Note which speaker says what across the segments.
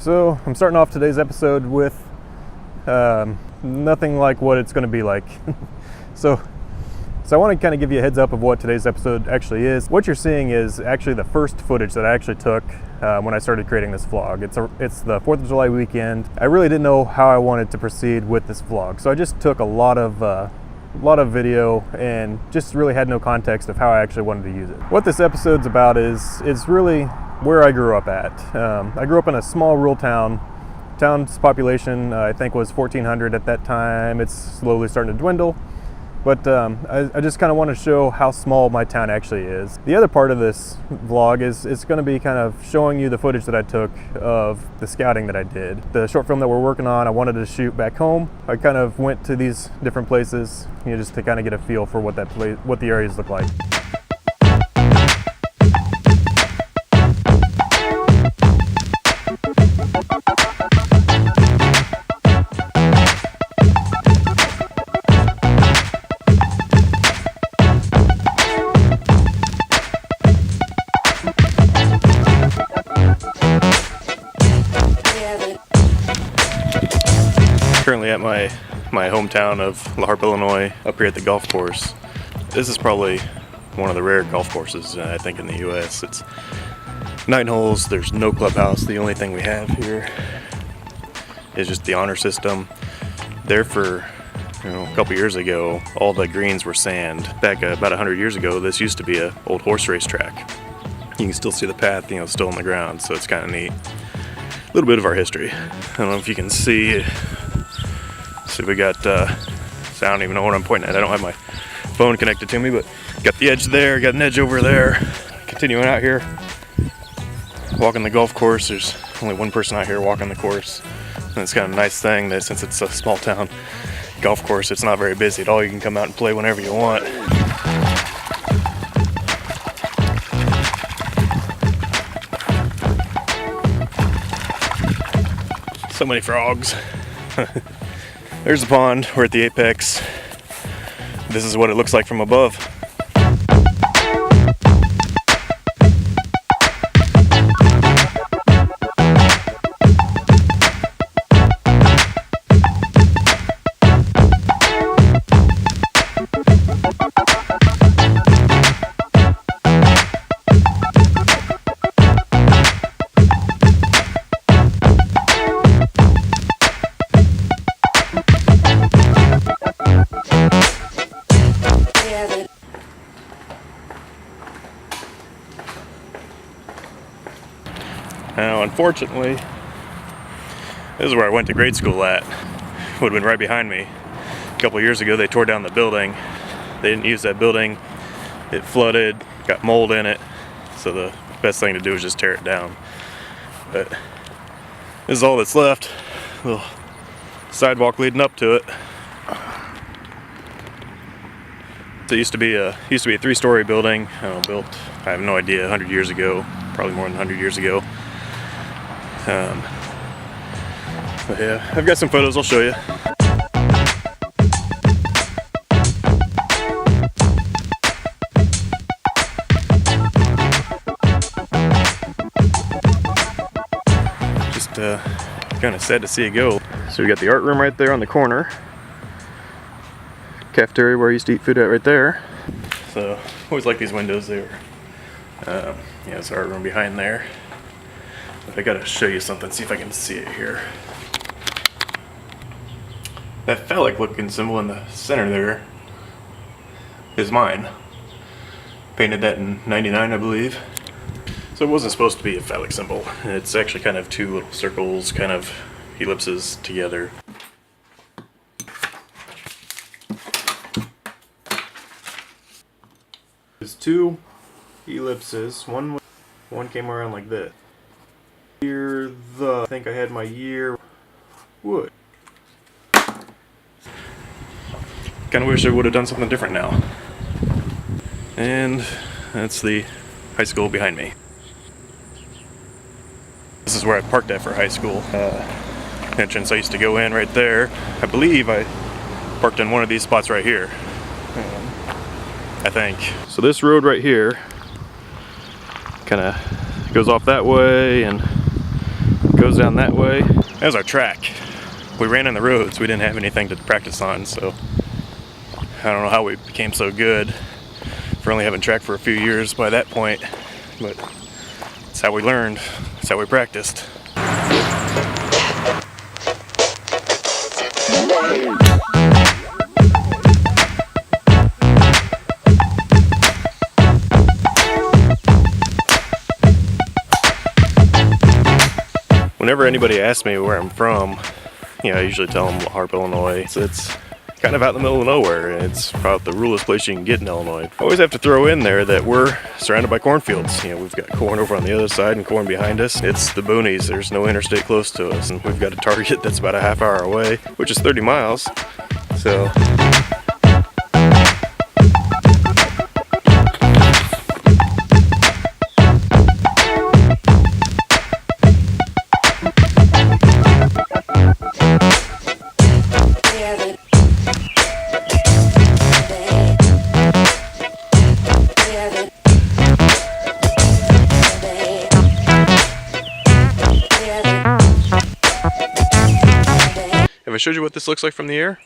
Speaker 1: So I'm starting off today's episode with nothing like what it's going to be like. so I want to kind of give you a heads up of what today's episode actually is. What you're seeing is actually the first footage that I actually took when I started creating this vlog. It's the 4th of July weekend. I really didn't know how I wanted to proceed with this vlog, so I just took a lot of video and just really had no context of how I actually wanted to use it. What this episode's about is really where I grew up at. I grew up in a small rural town. Town's population I think was 1,400 at that time. It's slowly starting to dwindle, but I just kind of want to show how small my town actually is. The other part of this vlog is going to be kind of showing you the footage that I took of the scouting that I did. The short film that we're working on, I wanted to shoot back home. I kind of went to these different places, just to kind of get a feel for what the areas look like. Currently at my hometown of La Harpe, Illinois, up here at the golf course. This is probably one of the rare golf courses I think in the US. It's 9 holes, there's no clubhouse. The only thing we have here is just the honor system. There for a couple years ago, all the greens were sand. Back about 100 years ago, this used to be an old horse race track. You can still see the path, still on the ground, so it's kind of neat. A little bit of our history. I don't know if you can see. So we got, so I don't even know what I'm pointing at. I don't have my phone connected to me, but got the edge there, got an edge over there. Continuing out here, walking the golf course. There's only one person out here walking the course. And it's kind of a nice thing that since it's a small town golf course, it's not very busy at all. You can come out and play whenever you want. So many frogs. There's the pond. We're at the apex. This is what it looks like from above. Now, unfortunately, this is where I went to grade school at. Would have been right behind me. A couple years ago, they tore down the building. They didn't use that building. It flooded, got mold in it. So the best thing to do is just tear it down. But this is all that's left. A little sidewalk leading up to it. So it used to be a 3-story building, built, I have no idea, 100 years ago, probably more than 100 years ago. But yeah, I've got some photos I'll show you. Just kind of sad to see it go. So we got the art room right there on the corner. Cafeteria where I used to eat food at right there. So always like these windows there. It's the art room behind there. But I gotta show you something, see if I can see it here. That phallic looking symbol in the center there is mine. Painted that in '99, I believe. So it wasn't supposed to be a phallic symbol. It's actually kind of 2 little circles, kind of ellipses together. There's 2 ellipses. One came around like this. Here, I think I had my year wood. Kind of wish I would have done something different now. And that's the high school behind me. This is where I parked at for high school. Entrance I used to go in right there. I believe I parked in one of these spots right here. I think. So this road right here kind of goes off that way and goes down that way. That was our track. We ran in the roads. We didn't have anything to practice on, so I don't know how we became so good for only having track for a few years by that point, but that's how we learned. That's how we practiced. Whenever anybody asks me where I'm from, I usually tell them Harp, Illinois. It's kind of out in the middle of nowhere. It's about the ruralest place you can get in Illinois. I always have to throw in there that we're surrounded by cornfields. We've got corn over on the other side and corn behind us. It's the boonies. There's no interstate close to us, and we've got a Target that's about a half hour away, which is 30 miles. So have I showed you what this looks like from the air?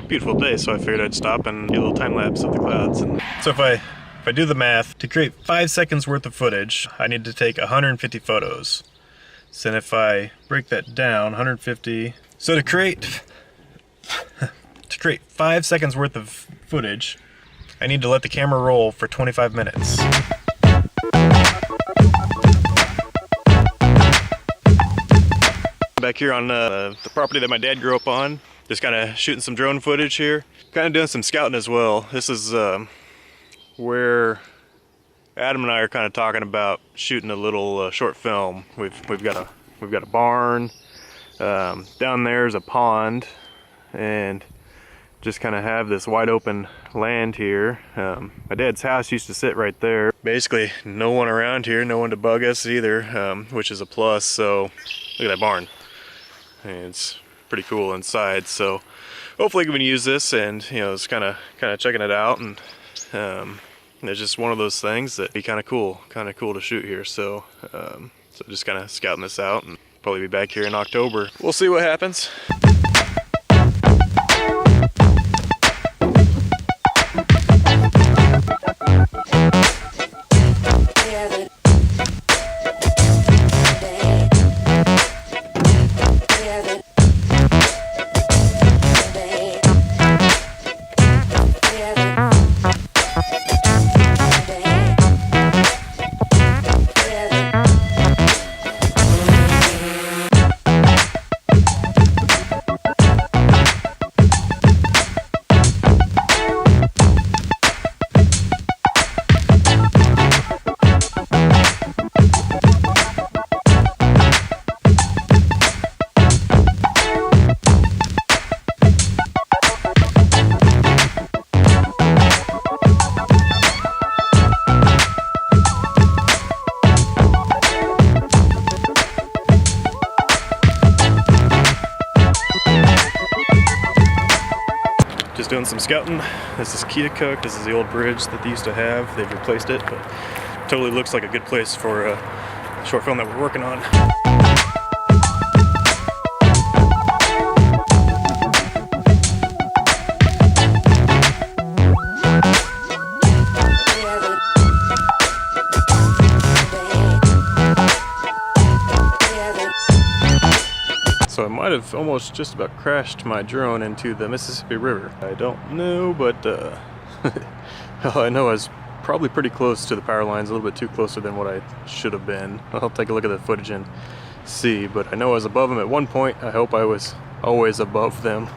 Speaker 1: Beautiful day, so I figured I'd stop and get a little time lapse of the clouds. And so if I do the math, to create 5 seconds worth of footage, I need to take 150 photos. So then if I break that down, 150. So to create 5 seconds worth of footage, I need to let the camera roll for 25 minutes. Back here on the property that my dad grew up on. Just kind of shooting some drone footage here. Kind of doing some scouting as well. This is where Adam and I are kind of talking about shooting a little short film. We've got a barn. Down there is a pond, and just kind of have this wide open land here. My dad's house used to sit right there. Basically, no one around here, no one to bug us either, which is a plus. So look at that barn. And it's pretty cool inside, so hopefully we can use this and it's kind of checking it out, and it's just one of those things that be kind of cool to shoot here. So so just kind of scouting this out, and probably be back here in October. We'll see what happens. Doing some scouting. This is Keokuk. This is the old bridge that they used to have. They've replaced it, but totally looks like a good place for a short film that we're working on. might have almost just about crashed my drone into the Mississippi River. I don't know, but I know I was probably pretty close to the power lines, a little bit too closer than what I should have been. I'll take a look at the footage and see, but I know I was above them at one point. I hope I was always above them.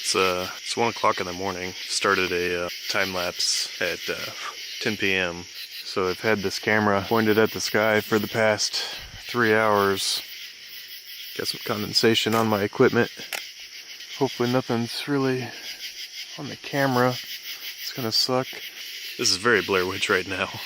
Speaker 1: So it's 1 o'clock in the morning. Started a time lapse at 10 p.m. So I've had this camera pointed at the sky for the past 3 hours. Got some condensation on my equipment. Hopefully nothing's really on the camera. It's gonna suck. This is very Blair Witch right now.